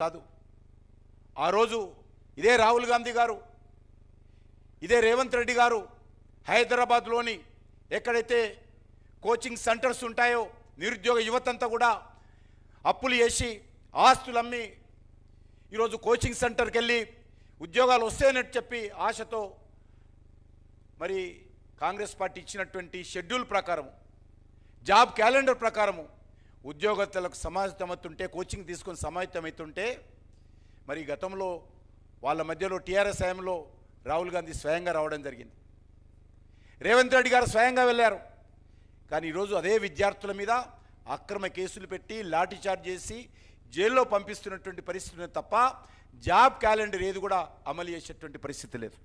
కాదు. ఆ రోజు ఇదే రాహుల్ గాంధీ గారు, ఇదే రేవంత్ రెడ్డి గారు హైదరాబాద్లోని ఎక్కడైతే కోచింగ్ సెంటర్స్ ఉంటాయో నిరుద్యోగ యువతంతా కూడా అప్పులు చేసి ఆస్తులు అమ్మి ఈరోజు కోచింగ్ సెంటర్కి వెళ్ళి ఉద్యోగాలు వస్తాయని చెప్పి ఆశతో మరి కాంగ్రెస్ పార్టీ ఇచ్చినటువంటి షెడ్యూల్ ప్రకారం జాబ్ క్యాలెండర్ ప్రకారము ఉద్యోగస్తులకు సమాయత్తమవుతుంటే కోచింగ్ తీసుకొని సమాయత్తమవుతుంటే మరి గతంలో వాళ్ళ మధ్యలో టీఆర్ఎస్ హయాంలో రాహుల్ గాంధీ స్వయంగా రావడం జరిగింది, రేవంత్ రెడ్డి గారు స్వయంగా వెళ్ళారు. కానీ ఈరోజు అదే విద్యార్థుల మీద అక్రమ కేసులు పెట్టి లాఠీ చార్జ్ చేసి జైల్లో పంపిస్తున్నటువంటి పరిస్థితి తప్ప జాబ్ క్యాలెండర్ ఏది కూడా అమలు చేసేటువంటి పరిస్థితి లేదు.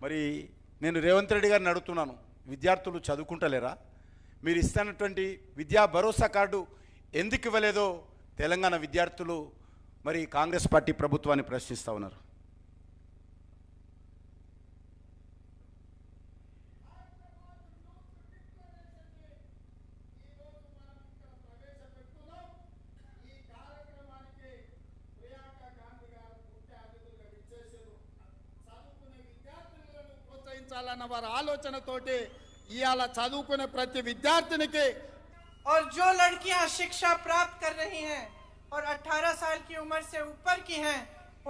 మరి నేను రేవంత్ రెడ్డి గారిని అడుగుతున్నాను, విద్యార్థులు చదువుకుంటలేరా? మీరు ఇస్తున్నటువంటి విద్యా భరోసా కార్డు ఎందుకు ఇవ్వలేదో తెలంగాణ విద్యార్థులు మరి కాంగ్రెస్ పార్టీ ప్రభుత్వాన్ని ప్రశ్నిస్తూ ఉన్నారు. వారి ఆలోచనతోటి ఇయాల చదువుకునే ప్రతి విద్యార్థినికి और जो लड़कियां शिक्षा प्राप्त कर रही हैं और 18 साल की उम्र से ऊपर की हैं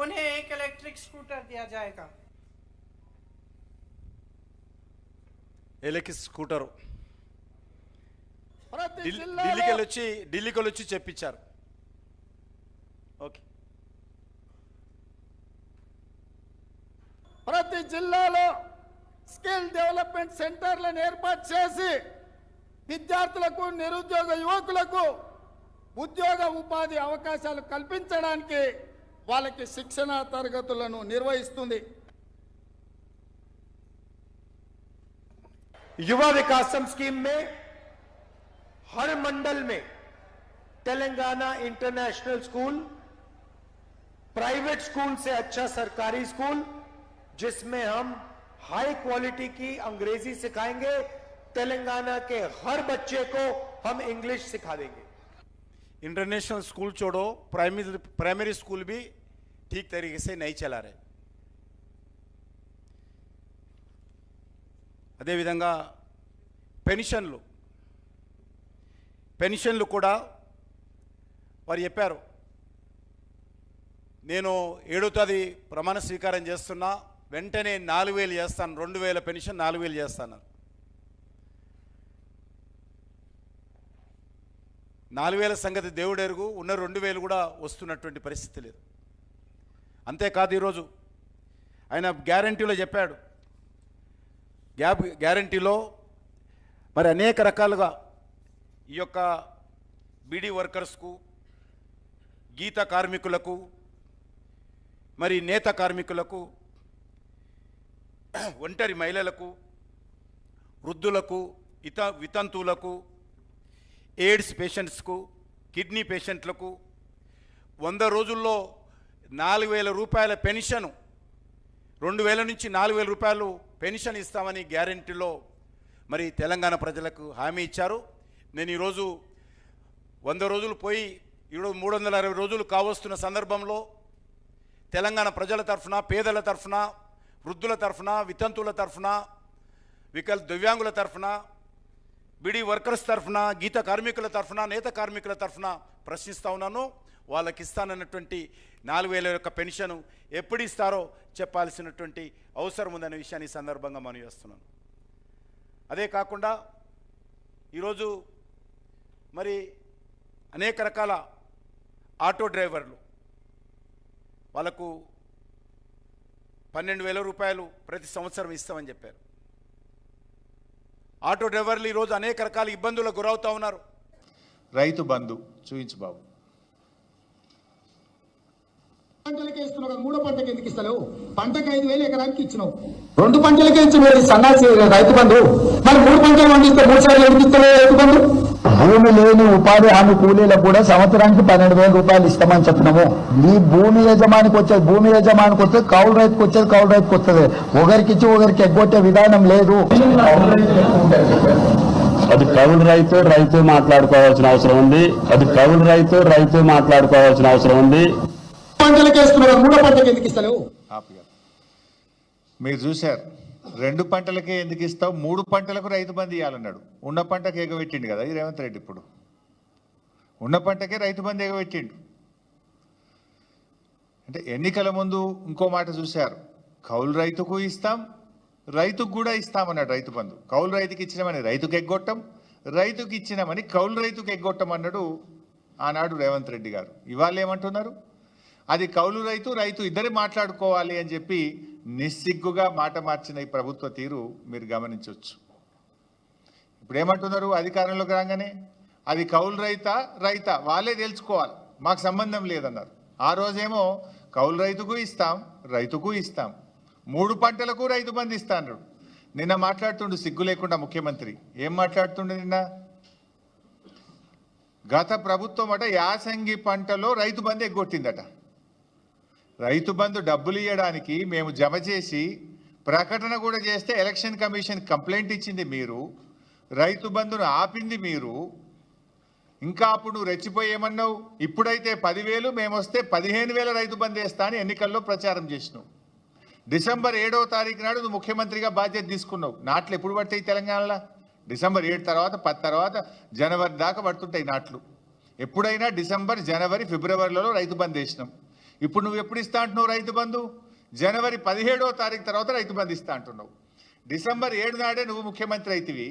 उन्हें एक इलेक्ट्रिक स्कूटर दिया जाएगा. ఎలక్ట్రిక్ స్కూటర్ ప్రతి ఢిల్లీకి వచ్చి చెప్పించారు. ఓకే, ప్రతి జిల్లాలో స్కిల్ డెవలప్మెంట్ సెంటర్లను ఏర్పాటు చేసి విద్యార్థులకు నిరుద్యోగ యువకులకు ఉద్యోగ ఉపాధి అవకాశాలు కల్పించడానికి వాళ్ళకి శిక్షణ తరగతులను నిర్వహిస్తుంది. युवा विकासम स्कीम में हर मंडल में Telangana international school, private school से अच्छा सरकारी स्कूल जिसमें हम हाई क्वालिटी की अंग्रेजी सिखाएंगे, तेलंगाना के हर बच्चे को हम इंग्लिश सिखा देंगे. इंटरनेशनल स्कूल छोड़ो, प्राइमरी स्कूल भी ठीक तरीके से नहीं चला रहे. అదే విధంగా పెన్షన్లు కూడా వారు చెప్పారు, నేను 7వ తేదీ ప్రమాణ స్వీకారం చేస్తున్నా, వెంటనే 4,000 చేస్తాను, 2,000 పెన్షన్ 4,000 చేస్తాను. 4,000 సంగతి దేవుడెరుగు, ఉన్న 2,000 కూడా వస్తున్నటువంటి పరిస్థితి లేదు. అంతేకాదు ఈరోజు ఆయన గ్యారంటీలో చెప్పాడు, గ్యారంటీలో మరి అనేక రకాలుగా ఈ యొక్క బీడీ వర్కర్స్కు, గీత కార్మికులకు, మరి నేత కార్మికులకు, ఒంటరి మహిళలకు, వృద్ధులకు, వితంతువులకు, ఎయిడ్స్ పేషెంట్స్కు, కిడ్నీ పేషెంట్లకు 100 రోజుల్లో 4,000 రూపాయల పెన్షను, 2,000 నుంచి 4,000 రూపాయలు పెన్షన్ ఇస్తామని గ్యారంటీలో మరి తెలంగాణ ప్రజలకు హామీ ఇచ్చారు. నేను ఈరోజు 100 రోజులు పోయి ఈరోజు 360 రోజులు కావస్తున్న సందర్భంలో తెలంగాణ ప్రజల తరఫున, పేదల తరఫున, వృద్ధుల తరఫున, వితంతువుల తరఫున, దివ్యాంగుల తరఫున, బీడీ వర్కర్స్ తరఫున, గీత కార్మికుల తరఫున, నేత కార్మికుల తరఫున ప్రశ్నిస్తూ ఉన్నాను. వాళ్ళకి ఇస్తానన్నటువంటి 4,000 యొక్క పెన్షన్ ఎప్పుడు ఇస్తారో చెప్పాల్సినటువంటి అవసరం ఉందనే విషయాన్ని ఈ సందర్భంగా మనవి చేస్తున్నాను. అదే కాకుండా ఈరోజు మరి అనేక రకాల ఆటో డ్రైవర్లు వాళ్ళకు 12,000 రూపాయలు ప్రతి సంవత్సరం ఇస్తామని చెప్పారు. ఆటో డ్రైవర్లు ఈరోజు అనేక రకాల ఇబ్బందులకు గురవుతూ ఉన్నారు. రైతు బంధు చూయించు బాబు. పంటలకే ఇస్తున్నావు కదా, మూడో పంటకి ఎందుకు ఇస్తలేవు? పంటకు 5,000 ఎకరానికి ఇచ్చినావు, 2 పంటలకే ఇచ్చినావు సన్నాసి రైతు బంధు. మరి 3 పంటలు పండిస్తే 3 సార్లు ఎందుకు ఇస్తలేవు రైతు బంధు? భూమి లేని ఉపాధి హామీ కూలీలకు కూడా సంవత్సరానికి 12,000 రూపాయలు ఇస్తామని చెప్పినాము. ఈ భూమి యజమానికి వచ్చేది కౌలు రైతుకు వచ్చేది కౌలు రైతుకు వస్తుంది. ఒకరికి ఇచ్చి ఒకరికి ఎగ్గొట్టే విధానం లేదు. అది కౌలు రైతు మాట్లాడుకోవాల్సిన అవసరం ఉంది. పంటలకే ఇస్తున్నావు కదా, మూడో పంటకి ఎందుకు ఇస్తలేవు? మీరు చూశారు, 2 పంటలకే ఎందుకు ఇస్తావు, 3 పంటలకు రైతు బంధు ఇవ్వాలన్నాడు. ఉన్న పంటకు ఎగబెట్టిండు కదా ఈ రేవంత్ రెడ్డి. ఇప్పుడు ఉన్న పంటకే రైతు బంధు ఎగబెట్టిండు. అంటే ఎన్నికల ముందు ఇంకో మాట చూశారు, కౌలు రైతుకు ఇస్తాం, రైతుకు కూడా ఇస్తామన్నాడు రైతు బంధు. కౌలు రైతుకి ఇచ్చినామని రైతుకు ఎగ్గొట్టం, రైతుకి ఇచ్చినామని కౌలు రైతుకు ఎగ్గొట్టం అన్నాడు ఆనాడు రేవంత్ రెడ్డి గారు. ఇవాళ ఏమంటున్నారు, అది కౌలు రైతు ఇద్దరు మాట్లాడుకోవాలి అని చెప్పి నిస్సిగ్గుగా మాట మార్చిన ఈ ప్రభుత్వ తీరు మీరు గమనించవచ్చు. ఇప్పుడు ఏమంటున్నారు, అధికారంలోకి రాగానే అది కౌలు రైతా వాళ్ళే తెలుసుకోవాలి, మాకు సంబంధం లేదన్నారు. ఆ రోజేమో కౌలు రైతుకు ఇస్తాం, 3 పంటలకు రైతు బంధు ఇస్తా అన్నాడు. నిన్న మాట్లాడుతుండు సిగ్గు లేకుండా ముఖ్యమంత్రి. ఏం మాట్లాడుతుండే నిన్న? గత ప్రభుత్వం యాసంగి పంటలో రైతు బంధు ఎగ్గొట్టిందట. రైతు బంధు డబ్బులు ఇవ్వడానికి మేము జమ చేసి ప్రకటన కూడా చేస్తే ఎలక్షన్ కమిషన్ కంప్లైంట్ ఇచ్చింది మీరు, రైతు బంధును ఆపింది మీరు. ఇంకా అప్పుడు రెచ్చిపోయి ఏమన్నావు, ఇప్పుడైతే 10,000 మేము వస్తే 15,000 రైతు బంధు వేస్తా అని ఎన్నికల్లో ప్రచారం చేసినావు. డిసెంబర్ 7వ తారీఖు నాడు నువ్వు ముఖ్యమంత్రిగా బాధ్యత తీసుకున్నావు. నాట్లు ఎప్పుడు పడతాయి తెలంగాణలో? డిసెంబర్ 7 తర్వాత 10 తర్వాత జనవరి దాకా పడుతుంటాయి నాట్లు. ఎప్పుడైనా డిసెంబర్, జనవరి, ఫిబ్రవరిలో రైతు బంధు వేసినాం. ఇప్పుడు నువ్వు ఎప్పుడు ఇస్తా అంటున్నావు రైతు బంధు? జనవరి 17వ తారీఖు తర్వాత రైతు బంధు ఇస్తా అంటున్నావు. డిసెంబర్ 7 నాడే నువ్వు ముఖ్యమంత్రి అయితివి,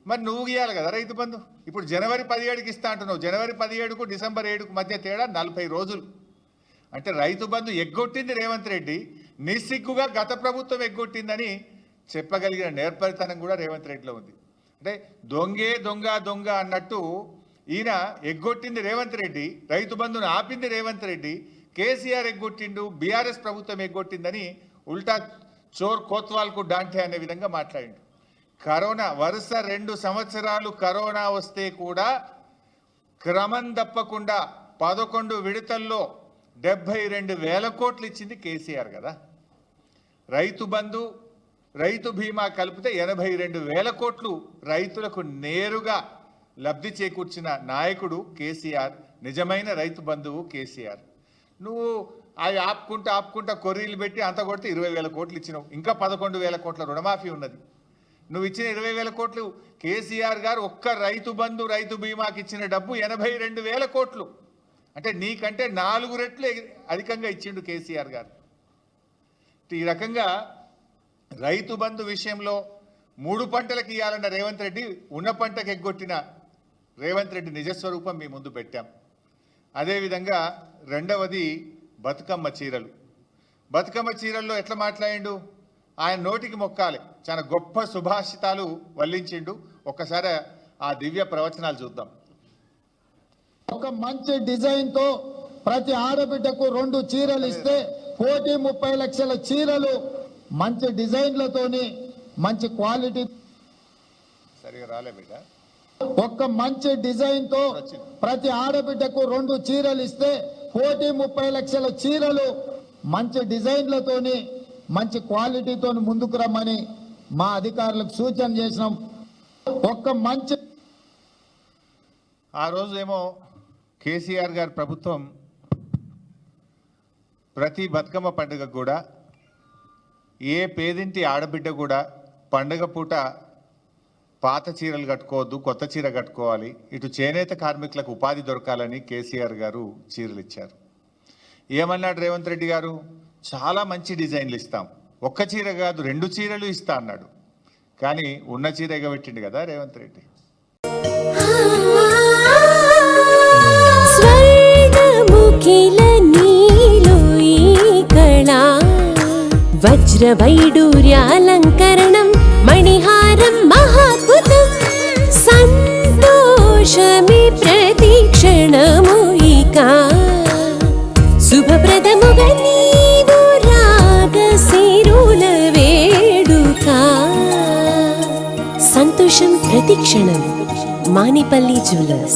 మరి నువ్వు ఇవ్వాలి కదా రైతు బంధు. ఇప్పుడు జనవరి 17కి ఇస్తా అంటున్నావు. జనవరి 17కు డిసెంబర్ 7కు మధ్య తేడా 40 రోజులు. అంటే రైతు బంధు ఎగ్గొట్టింది రేవంత్ రెడ్డి, నిస్సిగ్గుగా గత ప్రభుత్వం ఎగ్గొట్టిందని చెప్పగలిగిన నేర్పరితనం కూడా రేవంత్ రెడ్డిలో ఉంది. అంటే దొంగ అన్నట్టు ఈయన ఎగ్గొట్టింది రేవంత్ రెడ్డి, రైతు బంధును ఆపింది రేవంత్ రెడ్డి, కేసీఆర్ ఎగ్గొట్టిండు, బీఆర్ఎస్ ప్రభుత్వం ఎగ్గొట్టిందని ఉల్టా చోర్ కోత్వాల్కు డాంటే అనే విధంగా మాట్లాడిండు. కరోనా వరుస 2 సంవత్సరాలు కరోనా వస్తే కూడా క్రమం తప్పకుండా 11 విడతల్లో 72,000 కోట్లు ఇచ్చింది కేసీఆర్ కదా. రైతు బంధు, రైతు బీమా కలిపితే 82,000 కోట్లు రైతులకు నేరుగా లబ్ధి చేకూర్చిన నాయకుడు కేసీఆర్. నిజమైన రైతు బంధువు కేసీఆర్. నువ్వు అవి ఆపుకుంటా కొర్రీలు పెట్టి అంత కొడితే 20,000 కోట్లు ఇచ్చినావు. ఇంకా 11,000 కోట్ల రుణమాఫీ ఉన్నది. నువ్వు ఇచ్చిన 20,000 కోట్లు కేసీఆర్ గారు ఒక్క రైతు బంధు, రైతు బీమాకి ఇచ్చిన డబ్బు 82,000 కోట్లు. అంటే నీకంటే 4 రెట్లు అధికంగా ఇచ్చిండు కేసీఆర్ గారు. ఈ రకంగా రైతు బంధు విషయంలో 3 పంటలకు ఇవ్వాలన్న రేవంత్ రెడ్డి ఉన్న పంటకు ఎగ్గొట్టిన రేవంత్ రెడ్డి నిజస్వరూపం మీ ముందు పెట్టాం. అదేవిధంగా రెండవది బతుకమ్మ చీరలు. బతుకమ్మ చీరల్లో ఎట్లా మాట్లాడిండు, ఆయన నోటికి మొక్కాలి, చాలా గొప్ప సుభాషితాలు వల్లించిండు. ఒక్కసారి ఆ దివ్య ప్రవచనాలు చూద్దాం. ఒక మంచి డిజైన్ తో ప్రతి ఆడబిడ్డకు 2 చీరలు ఇస్తే 1,30 లక్షల చీరలు మంచి డిజైన్లతోని మంచి క్వాలిటీ. సరిగా రాలే బిడ్డ. ఒక్క మంచి డిజైన్ తో ప్రతి ఆడబిడ్డకు 2 చీరలు ఇస్తే 1,30 లక్షల చీరలు మంచి డిజైన్లతోని మంచి క్వాలిటీతో ముందుకు రమ్మని మా అధికారులకు సూచన చేసినాం. ఒక్క మంచి ఆ రోజు ఏమో కేసీఆర్ గారి ప్రభుత్వం ప్రతి బతుకమ్మ పండుగ కూడా ఏ పేదింటి ఆడబిడ్డ కూడా పండుగ పూట పాత చీరలు కట్టుకోవద్దు, కొత్త చీర కట్టుకోవాలి, ఇటు చేనేత కార్మికులకు ఉపాధి దొరకాలని కేసీఆర్ గారు చీరలు ఇచ్చారు. ఏమన్నాడు రేవంత్ రెడ్డి గారు, చాలా మంచి డిజైన్లు ఇస్తాం, ఒక్క చీర కాదు 2 చీరలు ఇస్తా అన్నాడు. కానీ ఉన్న చీర ఎగబెట్టిండు కదా రేవంత్ రెడ్డి. వజ్రవైడూర్యాలంకరణం మణిహారం మహాద్భుతం సంతోషమే ప్రతిక్షణము ఇక శుభప్రదముగా ప్రతిక్షణం మానిపల్లి జ్యువెలర్స్.